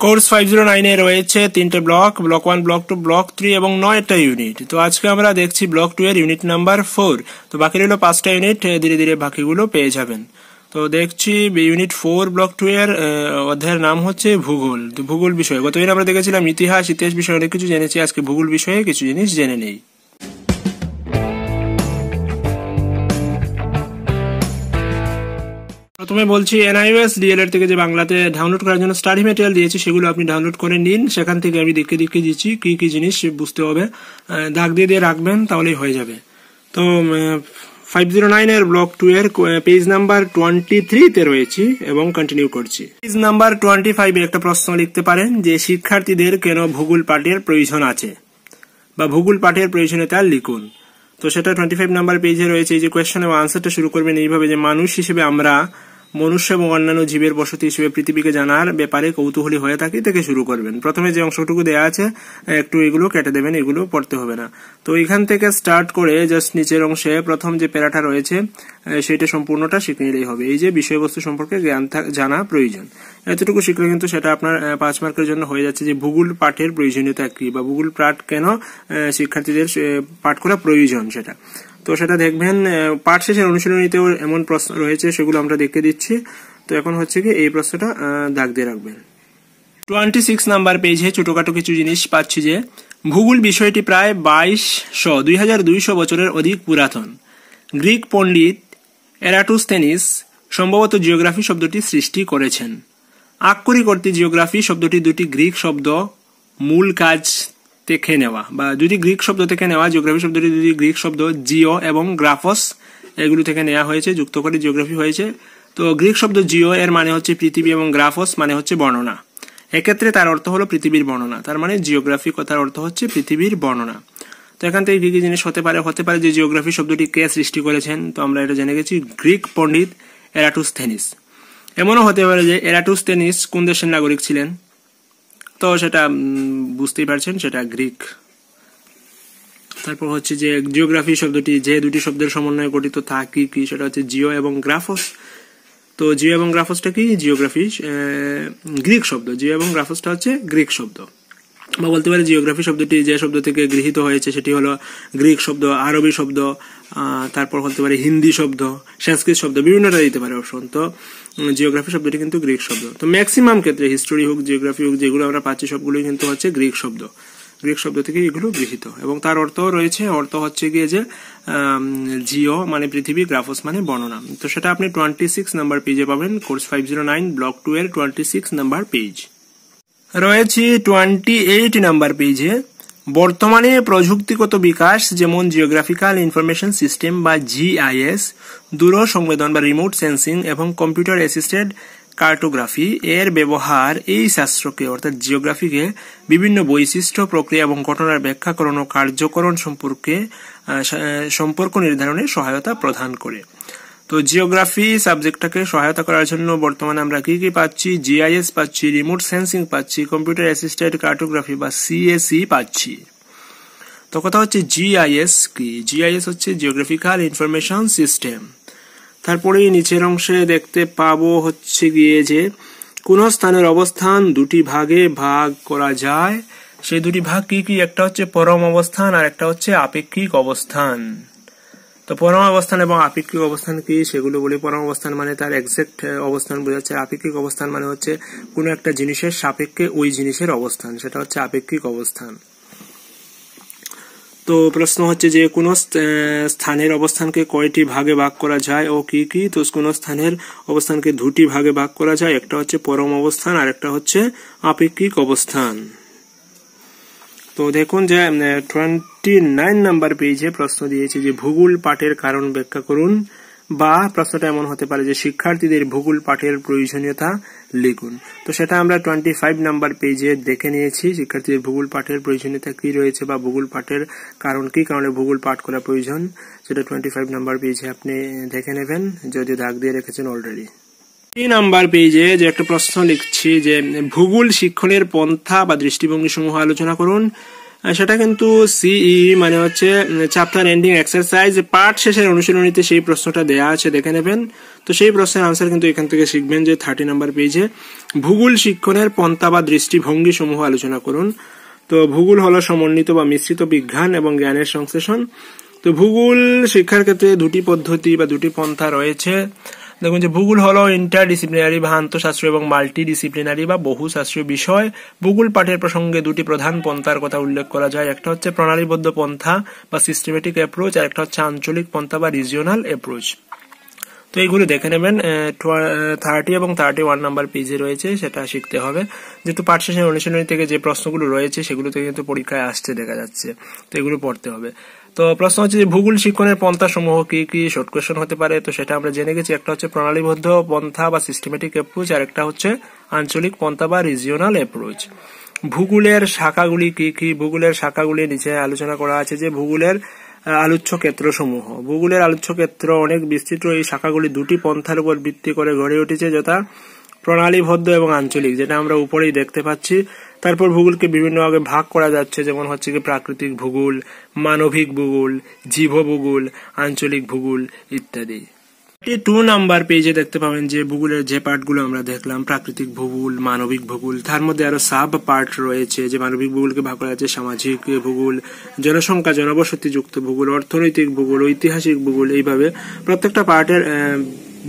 Course 509 এ রয়েছে তিনটে block, block 1, block 2, block 3 এবং 9টা ইউনিট। তো আজকে আমরা দেখছি ব্লক 2 এর ইউনিট নাম্বার 4। তো বাকি রইল 5টা ইউনিট, ধীরে ধীরে বাকিগুলো পেয়ে যাবেন। তো দেখছি ইউনিট 4 ব্লক 2 এর অধ্যায়ের নাম হচ্ছে ভূগোল। তো ভূগোল বিষয় গতদিন আমরা দেখেছিলাম ইতিহাস বিষয়ে অনেক কিছু জেনেছি, আজকে ভূগোল বিষয়ে কিছু জিনিস জেনে নেই। প্রথমে বলছি NIOS DLED থেকে যে বাংলাতে ডাউনলোড করার জন্য স্টাডি ম্যাটেরিয়াল দিয়েছি সেগুলো আপনি ডাউনলোড করে নিন। সেখান থেকে আমি দেখে দিচ্ছি কি কি জিনিস বুঝতে হবে, দাগ দিয়ে রাখবেন তাহলেই হয়ে যাবে। তো 509 এর ব্লক 2 এর পেজ নাম্বার 23 তে রয়েছি এবং কন্টিনিউ করছি। পেজ নাম্বার 25 এ একটা প্রশ্ন লিখতে পারেন যে শিক্ষার্থীদের কেন ভূগোল পাঠের প্রয়োজন আছে বা ভূগোল পাঠের প্রয়োজনীয়তা লিখুন। তো সেটা 25 নাম্বার পেজে রয়েছে। এই যে কোয়েশ্চন এবং আনসারটা শুরু করবেন এইভাবে যে মানুষ হিসেবে আমরা মনুষ্য এবং অন্যান্য জীবের বসতি হিসেবে পৃথিবীকে জানার ব্যাপারে কৌতূহলী হয়ে থাকি থেকে শুরু করবেন। প্রথমে যে অংশটুকু দেয়া আছে একটু এগুলো কেটে দেবেন, এগুলো পড়তে হবে না। তো এখান থেকে স্টার্ট করে জাস্ট নিচের অংশে প্রথম যে প্যারাটা রয়েছে সেটা সম্পূর্ণটা শিখে নিলেই হবে। এই যে বিষয়বস্তু সম্পর্কে জ্ঞান জানা প্রয়োজন, এতটুকু শিখলে কিন্তু সেটা আপনার 5 মার্কের জন্য হয়ে যাচ্ছে। যে ভূগোল পাঠের প্রয়োজনীয়তা কি বা ভূগোল পাঠ কেন শিক্ষার্থীদের পাঠ করা প্রয়োজন সেটা। তো সেটা দেখবেন পাঠ শেষের অনুশীলনীতেও এমন প্রশ্ন রয়েছে, সেগুলো আমরা দেখে দিচ্ছি। তো এখন হচ্ছে কি এই প্রশ্নটা দাগ দিয়ে রাখবেন। 26 নাম্বার পেজে ছোটখাটো কিছু জিনিস পাচ্ছি যে ভূগোল বিষয়টি প্রায় 2200 বছরের অধিক পুরাতন। গ্রিক পণ্ডিত এরাটোস্থেনিস সম্ভবত জিওগ্রাফি শব্দটি সৃষ্টি করেছেন। আক্ষরিক অর্থে জিওগ্রাফি শব্দটি দুটি গ্রিক শব্দ মূল কাজ থেকে নেওয়া বা দুটি গ্রিক শব্দ থেকে নেওয়া। জিওগ্রাফি শব্দটি দুটি গ্রিক শব্দ জিও এবং গ্রাফস এগুলো থেকে নেওয়া হয়েছে, যুক্ত করে জিওগ্রাফি হয়েছে। তো গ্রিক শব্দ জিও এর মানে হচ্ছে পৃথিবী এবং গ্রাফস মানে হচ্ছে বর্ণনা। এক্ষেত্রে তার অর্থ হলো পৃথিবীর বর্ণনা, তার মানে জিওগ্রাফি কথার অর্থ হচ্ছে পৃথিবীর বর্ণনা। তো এখান থেকে কি কি জিনিস হতে পারে যে জিওগ্রাফি শব্দটি কে সৃষ্টি করেছেন। তো আমরা এটা জেনে গেছি, গ্রিক পণ্ডিত এরাটোস্থেনিস। এমনও হতে পারে যে এরাটোস্থেনিস কোন দেশের নাগরিক ছিলেন, তো সেটা বুঝতেই পারছেন, সেটা গ্রিক। তারপর হচ্ছে যে জিওগ্রাফি শব্দটি যে দুটি শব্দের সমন্বয়ে গঠিত তা কি কি, সেটা হচ্ছে জিও এবং গ্রাফস। তো জিও এবং গ্রাফসটা কি, জিওগ্রাফি গ্রিক শব্দ, জিও এবং গ্রাফসটা হচ্ছে গ্রিক শব্দ। বা বলতে পারে জিওগ্রাফি শব্দটি যে শব্দ থেকে গৃহীত হয়েছে সেটি হলো গ্রিক শব্দ, আরবি শব্দ, তারপর হতে পারে হিন্দি শব্দ, সংস্কৃত শব্দ, বিভিন্নটা দিতে পারে অপশন। তো জিওগ্রাফি শব্দটি কিন্তু গ্রিক শব্দ। তো ম্যাক্সিমাম ক্ষেত্রে হিস্টোরি হোক, জিওগ্রাফি হোক, যেগুলো আমরা পাচ্ছি সবগুলোই কিন্তু হচ্ছে গ্রিক শব্দ। গ্রিক শব্দ থেকে এগুলো গৃহীত এবং তার অর্থ রয়েছে, অর্থ হচ্ছে গিয়ে যে জিও মানে পৃথিবী, গ্রাফস মানে বর্ণনা। তো সেটা আপনি 26 নাম্বার পেজে পাবেন, কোর্স 509 ব্লক 2 এর 26 নাম্বার পেজ। রয়েছে 28 নাম্বার পেজে বর্তমানে প্রযুক্তিগত বিকাশ যেমন জিওগ্রাফিক্যাল ইনফরমেশন সিস্টেম বা GIS, দূর সংবেদন বা রিমোট সেন্সিং এবং কম্পিউটার অ্যাসিস্টেড কার্টোগ্রাফি এর ব্যবহার এই শাস্ত্রকে অর্থাৎ জিওগ্রাফিকে বিভিন্ন বৈশিষ্ট্য, প্রক্রিয়া এবং ঘটনার ব্যাখ্যাকরণ ও কার্যকরণ সম্পর্ক নির্ধারণে সহায়তা প্রদান করে। তো জিওগ্রাফি সাবজেক্টটাকে সহায়তা করার জন্য বর্তমানে আমরা কি কি পাচ্ছি, GIS পাচ্ছি, রিমোট সেন্সিং পাচ্ছি, কম্পিউটার অ্যাসিস্টেড কার্টোগ্রাফি বা CAC পাচ্ছি। তো কথা হচ্ছে GIS কি, GIS হচ্ছে জিওগ্রাফিক্যাল ইনফরমেশন সিস্টেম। তারপরে নিচের অংশে দেখতে পাবো হচ্ছে গিয়ে যে কোন স্থানের অবস্থান দুটি ভাগে ভাগ করা যায়। সেই দুটি ভাগ কি কি, একটা হচ্ছে পরম অবস্থান আর একটা হচ্ছে আপেক্ষিক অবস্থান। তো পরম অবস্থান এবং আপেক্ষিক অবস্থান কি সেগুলো বলি। পরম অবস্থান মানে তার এক্সাক্ট অবস্থান বোঝাচ্ছে, আপেক্ষিক অবস্থান মানে হচ্ছে কোনো একটা জিনিসের সাপেক্ষে ওই জিনিসের অবস্থান, সেটা হচ্ছে আপেক্ষিক অবস্থান। তো প্রশ্ন হচ্ছে যে কোন স্থানের অবস্থানকে কয়টি ভাগে ভাগ করা যায় ও কি কি। তো কোন স্থানের অবস্থানকে দুটি ভাগে ভাগ করা যায়, একটা হচ্ছে পরম অবস্থান আর একটা হচ্ছে আপেক্ষিক অবস্থান। তো দেখুন যে 29 নাম্বার পেজে প্রশ্ন দিয়েছে যে ভূগোল পাঠের কারণ ব্যাখ্যা করুন, বা প্রশ্নটা এমন হতে পারে যে শিক্ষার্থীদের ভূগোল পাঠের প্রয়োজনীয়তা লিখুন। তো সেটা আমরা 25 নাম্বার পেজে দেখে নিয়েছি, শিক্ষার্থীদের ভূগোল পাঠের প্রয়োজনীয়তা কি রয়েছে বা ভূগোল পাঠের কারণ কি কারণে ভূগোল পাঠ করা প্রয়োজন, সেটা 25 নাম্বার পেজে আপনি দেখে নেবেন যদি দাগ দিয়ে রেখেছেন অলরেডি। 3 নাম্বার পেজে যে একটা প্রশ্ন লিখছি যে ভূগোল শিক্ষণের পন্থা বা দৃষ্টিভঙ্গি সমূহ আলোচনা করুন। সেটা কিন্তু সিই মানে হচ্ছে চ্যাপ্টার এন্ডিং এক্সারসাইজ পার্ট শেষের অনুশীলনীতে সেই প্রশ্নটা দেয়া আছে, দেখে নেবেন। তো সেই প্রশ্নের আনসার কিন্তু এখান থেকে শিখবেন যে 30 নম্বর পেজে ভূগোল শিক্ষণের পন্থা বা দৃষ্টিভঙ্গি সমূহ আলোচনা করুন। তো ভূগোল হলো সমন্বিত বা মিশ্রিত বিজ্ঞান এবং জ্ঞানের সংশ্লেষণ। তো ভূগোল শিক্ষার ক্ষেত্রে দুটি পদ্ধতি বা দুটি পন্থা রয়েছে। দেখুন যে ভূগোল হলো ইন্টারডিসিপ্লিনারি বা আন্তঃশাস্ত্রীয় এবং মাল্টিডিসিপ্লিনারি বা বহুশাস্ত্রীয় বিষয়। ভূগোল পাঠের প্রসঙ্গে দুটি প্রধান পন্থার কথা উল্লেখ করা যায়, একটা হচ্ছে প্রণালীবদ্ধ পন্থা বা সিস্টেমেটিক অ্যাপ্রোচ, আর একটা হচ্ছে আঞ্চলিক পন্থা বা রিজিওনাল অ্যাপ্রোচ। তো এইগুলো দেখে নেবেন, 30 এবং 31 নাম্বার পেজে রয়েছে, সেটা শিখতে হবে। যেহেতু পাঠ শেষের অনুশীলনী থেকে যে প্রশ্নগুলো রয়েছে সেগুলো থেকে কিন্তু পরীক্ষায় আসছে দেখা যাচ্ছে, তো এগুলো পড়তে হবে। তো প্রশ্ন হচ্ছে যে ভূগোল শিক্ষণের পন্থা সমূহ কি কি, শর্ট কোয়েশ্চেন হতে পারে। তো সেটা আমরা জেনে গেছি, একটা হচ্ছে প্রণালীবদ্ধ পন্থা বা সিস্টেমেটিক অ্যাপ্রোচ, আর একটা হচ্ছে আঞ্চলিক পন্থা বা রিজিওনাল অ্যাপ্রোচ। ভূগোলের শাখাগুলি কি কি, ভূগোলের শাখাগুলি নিচে আলোচনা করা আছে যে ভূগোলের আলোচ্য ক্ষেত্র সমূহ। ভূগোলের আলোচ্য ক্ষেত্র অনেক বিস্তৃত। এই শাখাগুলি দুটি পন্থার উপর ভিত্তি করে গড়ে উঠেছে, যথা প্রণালীবদ্ধ এবং আঞ্চলিক, যেটা আমরা উপরেই দেখতে পাচ্ছি। তারপর ভূগোলকে বিভিন্ন ভাগে ভাগ করা যাচ্ছে, যেমন হচ্ছে কি প্রাকৃতিক ভূগোল, মানবিক ভূগোল, জীব ভূগোল, আঞ্চলিক ভূগোল ইত্যাদি। 2 নাম্বার পেজে দেখতে পাবেন যে ভূগোলের যে পার্টগুলো আমরা দেখলাম, প্রাকৃতিক ভূগোল, মানবিক ভূগোল, তার মধ্যে আরো সাব পার্ট রয়েছে। যে মানবিক ভূগোলকে ভাগ করা যাচ্ছে সামাজিক ভূগোল, জনসংখ্যা জনবসতি যুক্ত ভূগোল, অর্থনৈতিক ভূগোল, ঐতিহাসিক ভূগোল, এইভাবে প্রত্যেকটা পার্টের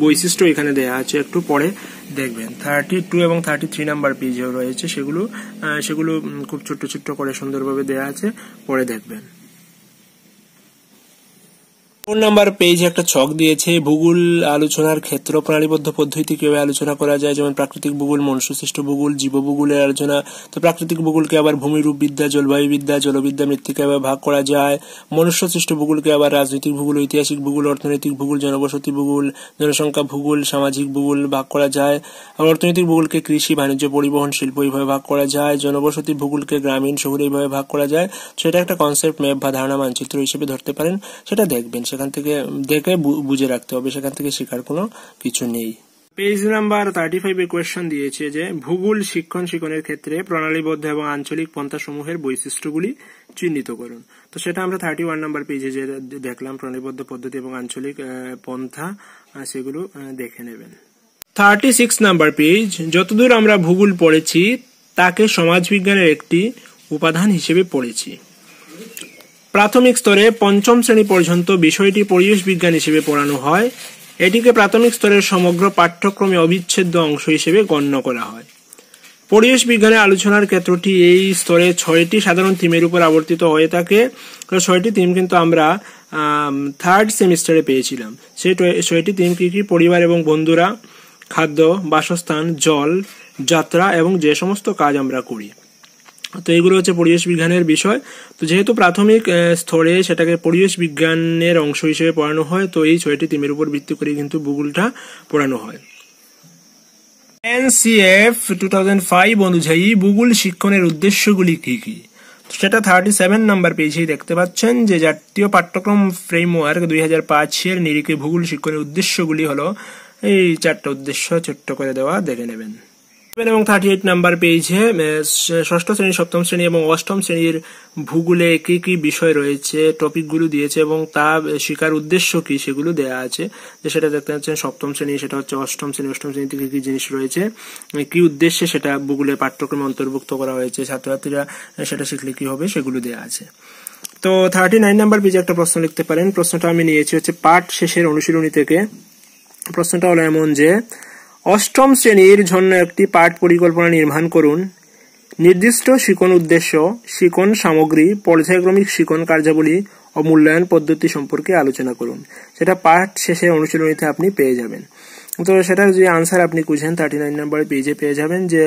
বৈশিষ্ট্য এখানে দেয়া আছে, একটু পরে দেখবেন। 32 এবং 33 নাম্বার পেজেও রয়েছে, সেগুলো খুব ছোট্ট ছোট্ট করে সুন্দরভাবে দেয়া আছে, পরে দেখবেন। 4 নাম্বার পেজে একটা ছক দিয়েছে, ভূগোল আলোচনার ক্ষেত্র প্রণালীবদ্ধ পদ্ধতি কিভাবে আলোচনা করা যায়, যেমন প্রাকৃতিক ভূগোল, মনুষ্যসৃষ্ট ভূগোল, জীব ভূগোলের আলোচনা। তো প্রাকৃতিক ভূগোলকে আবার ভূমিরূপবিদ্যা, জলবায়ুবিদ্যা, জলবিদ্যা, মৃত্তিকা কিভাবে ভাগ করা যায়। মনুষ্যসৃষ্ট ভূগোলকে আবার রাজনৈতিক ভূগোল, ঐতিহাসিক ভূগোল, অর্থনৈতিক ভূগোল, জনবসতি ভূগোল, জনসংখ্যা ভূগোল, সামাজিক ভূগোল ভাগ করা যায়। আবার অর্থনৈতিক ভূগোলকে কৃষি, বাণিজ্য, পরিবহন, শিল্প এইভাবে ভাগ করা যায়। জনবসতি ভূগোলকে গ্রামীণ, শহর এইভাবে ভাগ করা যায়। সেটা একটা কনসেপ্ট ম্যাপ বা ধারণা মানচিত্র হিসেবে ধরতে পারেন, সেটা দেখবেন। সেখান থেকে দেখে বুঝে রাখতে হবে, সেখান থেকে শেখার কোনো কিছু নেই। পেজ নাম্বার 35 কোয়েশ্চন দিয়েছে যে ভূগোল শিক্ষণের ক্ষেত্রে প্রণালীবদ্ধ এবং আঞ্চলিক পন্থা সমূহের বৈশিষ্ট্যগুলি চিহ্নিত করুন। তো সেটা আমরা 31 নাম্বার পেজে যে দেখলাম, প্রণালীবদ্ধ পদ্ধতি এবং আঞ্চলিক পন্থা, সেগুলো দেখে নেবেন। 36 নাম্বার পেজ, যতদূর আমরা ভূগোল পড়েছি তাকে সমাজবিজ্ঞানের একটি উপাদান হিসেবে পড়েছি। প্রাথমিক স্তরে 5ম শ্রেণী পর্যন্ত বিষয়টি পরিবেশ বিজ্ঞান হিসেবে পড়ানো হয়। এটিকে প্রাথমিক স্তরের সমগ্র পাঠ্যক্রমে অবিচ্ছেদ্য অংশ হিসেবে গণ্য করা হয়। পরিবেশ বিজ্ঞানের আলোচনার ক্ষেত্রটি এই স্তরে 6টি সাধারণ থিমের উপর আবর্তিত হয়ে থাকে। 6টি থিম কিন্তু আমরা 3rd সেমিস্টারে পেয়েছিলাম। সেই 6টি থিম কি কি? পরিবার এবং বন্ধুরা, খাদ্য, বাসস্থান, জল, যাত্রা এবং যে সমস্ত কাজ আমরা করি। তো এগুলো হচ্ছে পরিবেশ বিজ্ঞানের বিষয়। তো যেহেতু প্রাথমিক স্তরে সেটাকে পরিবেশ বিজ্ঞানের অংশ হিসেবে পড়ানো হয়, তো এই 6টি থিমের উপর ভিত্তি করে কিন্তু ভূগোলটা পড়ানো হয়। NCF 2005 অনুযায়ী ভূগোল শিক্ষণের উদ্দেশ্যগুলি কি কি, সেটা 37 নাম্বার পেজেই দেখতে পাচ্ছেন যে জাতীয় পাঠ্যক্রম ফ্রেমওয়ার্ক 2005 নিরিখে ভূগোল শিক্ষণের উদ্দেশ্যগুলি হলো এই 4টা উদ্দেশ্য, ছোট্ট করে দেওয়া, দেখে নেবেন। এবং 38 নাম্বার পেজে 6ষ্ঠ শ্রেণী, 7ম শ্রেণী এবং 8ম শ্রেণীর ভূগোলে কি কি বিষয় রয়েছে, টপিকগুলো দিয়েছে এবং তা শেখার উদ্দেশ্য কি সেগুলো দেয়া আছে। যে সেটা দেখতে পাচ্ছেন 7ম শ্রেণী, সেটা হচ্ছে 8ম শ্রেণী। 8ম শ্রেণীতে কি কি জিনিস রয়েছে, কি উদ্দেশ্যে সেটা ভূগোলের পাঠ্যক্রমে অন্তর্ভুক্ত করা হয়েছে, ছাত্রছাত্রীরা সেটা শিখলে কি হবে, সেগুলো দেয়া আছে। তো 39 নাম্বার পেজে একটা প্রশ্ন লিখতে পারেন। প্রশ্নটা আমি নিয়েছি হচ্ছে পাঠ শেষের অনুশীলনী থেকে। প্রশ্নটা হলো এমন যে 8ম শ্রেণীর জন্য একটি পাঠ পরিকল্পনা নির্মাণ করুন। নির্দিষ্ট শিক্ষণ উদ্দেশ্য, শিক্ষণ সামগ্রী, পর্যায়ক্রমিক শিক্ষণ কার্যাবলী ও মূল্যায়ন পদ্ধতি সম্পর্কে আলোচনা করুন। সেটা পাঠ শেষের অনুশীলনীতে আপনি পেয়ে যাবেন। তো সেটার যে আনসার আপনি খুঁজেন 39 নাম্বার পেজে পেয়ে যাবেন যে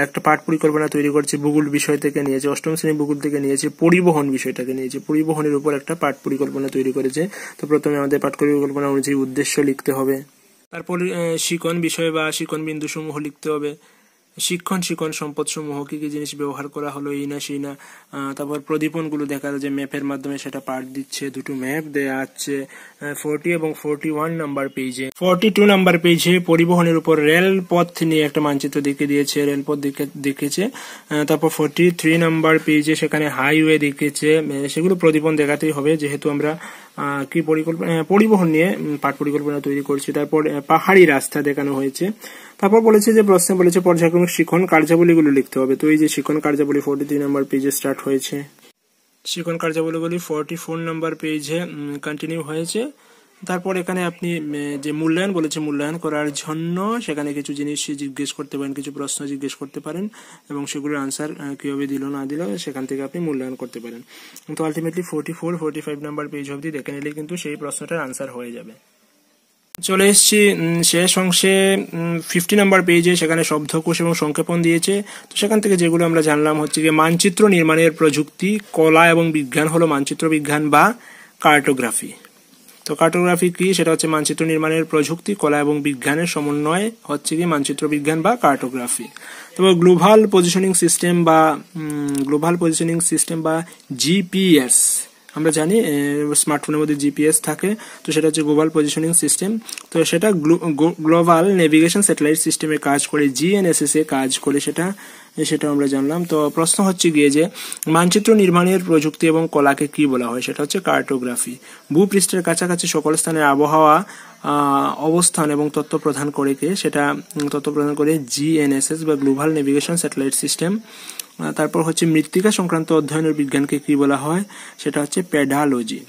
একটা পাঠ পরিকল্পনা তৈরি করছে, ভূগোল বিষয় থেকে নিয়েছে, 8ম শ্রেণী ভূগোল থেকে নিয়েছে, পরিবহন বিষয়টাকে নিয়েছে, পরিবহনের উপর একটা পাঠ পরিকল্পনা তৈরি করেছে। তো প্রথমে আমাদের পাঠ পরিকল্পনা অনুযায়ী উদ্দেশ্য লিখতে হবে, তারপর শিক্ষণ বিষয় বা শিক্ষণ বিন্দু সমূহ লিখতে হবে, শিক্ষণ সম্পদ সমূহ কি কি জিনিস ব্যবহার করা হলো, এই না সেই না। তারপর প্রদীপনগুলো দেখা যায় যে ম্যাপের মাধ্যমে সেটা পাঠ দিচ্ছে, দুটো ম্যাপ দেয়া আছে 40 এবং 41 নাম্বার পেজে। 42 নাম্বার পেজে পরিবহনের উপর রেলপথ নিয়ে একটা মানচিত্র দেখিয়ে দিয়েছে, রেলপথ দেখেছে। তারপর 43 নাম্বার পেজে সেখানে হাইওয়ে দেখেছে, সেগুলো প্রদীপন দেখাতেই হবে যেহেতু আমরা কি পরিবহন নিয়ে পাঠ পরিকল্পনা তৈরি করছি। তারপর পাহাড়ি রাস্তা দেখানো হয়েছে। তারপর বলেছে যে প্রশ্নে বলেছে পর্যায়ক্রমিক শিখন কার্যাবলীগুলো লিখতে হবে। তো এই যে শিখন কার্যাবলী 43 নাম্বার পেজে স্টার্ট হয়েছে, শিখন কার্যাবলীগুলি 44 নাম্বার পেজে কন্টিনিউ হয়েছে। তারপর এখানে আপনি যে মূল্যায়ন বলেছে, মূল্যায়ন করার জন্য সেখানে কিছু জিনিস জিজ্ঞেস করতে পারেন, কিছু প্রশ্ন জিজ্ঞেস করতে পারেন এবং সেগুলোর আনসার কিভাবে দিল না দিল সেখান থেকে আপনি মূল্যায়ন করতে পারেন। তো আলটিমেটলি 44-45 নাম্বার পেজ অবধি দেখে নিলে কিন্তু সেই প্রশ্নটার আনসার হয়ে যাবে। চলে এসেছি শেষ অংশে 50 নাম্বার পেজে, সেখানে শব্দকোষ এবং সংক্ষেপণ দিয়েছে। তো সেখান থেকে যেগুলো আমরা জানলাম হচ্ছে গিয়ে মানচিত্র নির্মাণের প্রযুক্তি, কলা এবং বিজ্ঞান হলো মানচিত্র বিজ্ঞান বা কার্টোগ্রাফি। তো কার্টোগ্রাফি কি, সেটা হচ্ছে মানচিত্র নির্মাণের প্রযুক্তি, কলা এবং বিজ্ঞানের সমন্বয় হচ্ছে কি মানচিত্র বিজ্ঞান বা কার্টোগ্রাফি। তবে গ্লোবাল পজিশনিং সিস্টেম বা জিপিএস, আমরা জানি স্মার্টফোনের মধ্যে জিপিএস থাকে, তো সেটা হচ্ছে গ্লোবাল পজিশনিং সিস্টেম। তো সেটা গ্লোবাল নেভিগেশন স্যাটেলাইট সিস্টেমে কাজ করে, জিএনএসএস এ কাজ করে, সেটা আমরা জানলাম। তো প্রশ্ন হচ্ছে গিয়ে যে মানচিত্র নির্মাণের প্রযুক্তি এবং কলাকে কি বলা হয়, সেটা হচ্ছে কার্টোগ্রাফি। ভূপৃষ্ঠের কাছাকাছি সকল স্থানের আবহাওয়া অবস্থান এবং তথ্য প্রদান করে জিএনএসএস বা গ্লোবাল নেভিগেশন স্যাটেলাইট সিস্টেম। তারপর হচ্ছে মৃত্তিকা সংক্রান্ত অধ্যয়নের বিজ্ঞানকে কি বলা হয়, সেটা হচ্ছে পেডালজি।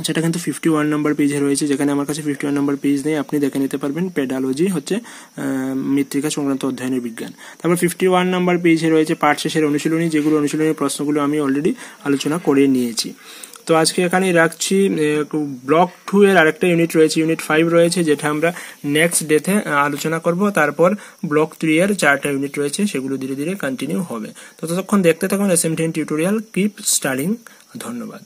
সেটা কিন্তু 51 নাম্বার পেজে রয়েছে, যেখানে আমার কাছে 51 নাম্বার পেজ নেই, আপনি দেখে নিতে পারবেন। পেডালজি হচ্ছে মৃত্তিকা সংক্রান্ত অধ্যয়নের বিজ্ঞান। তারপর 51 নাম্বার পেজে রয়েছে পাঠ শেষের অনুশীলনী, যেগুলো অনুশীলনের প্রশ্নগুলো আমি অলরেডি আলোচনা করে নিয়েছি। তো আজকে এখানেই রাখছি। ব্লক 2 এর আরেকটা ইউনিট রয়েছে, ইউনিট 5 রয়েছে, যেটা আমরা নেক্সট ডেতে আলোচনা করব। তারপর ব্লক 3 এর 4টা ইউনিট রয়েছে, সেগুলো ধীরে ধীরে কন্টিনিউ হবে। তো ততক্ষণ দেখতে থাকুন SM10 টিউটোরিয়াল। Keep studying. ধন্যবাদ।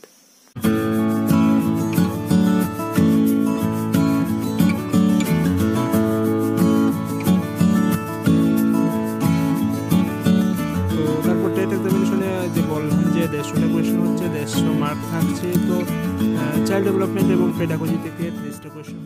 তারপর টেট এক্সামিনেশনে যে বললাম যে 150টা কোয়েশ্চেন হচ্ছে, 150 মার্ক থাকছে। তো চাইল্ড ডেভেলপমেন্ট এবং পেডাগজি থেকে 30টা কোয়েশ্চেন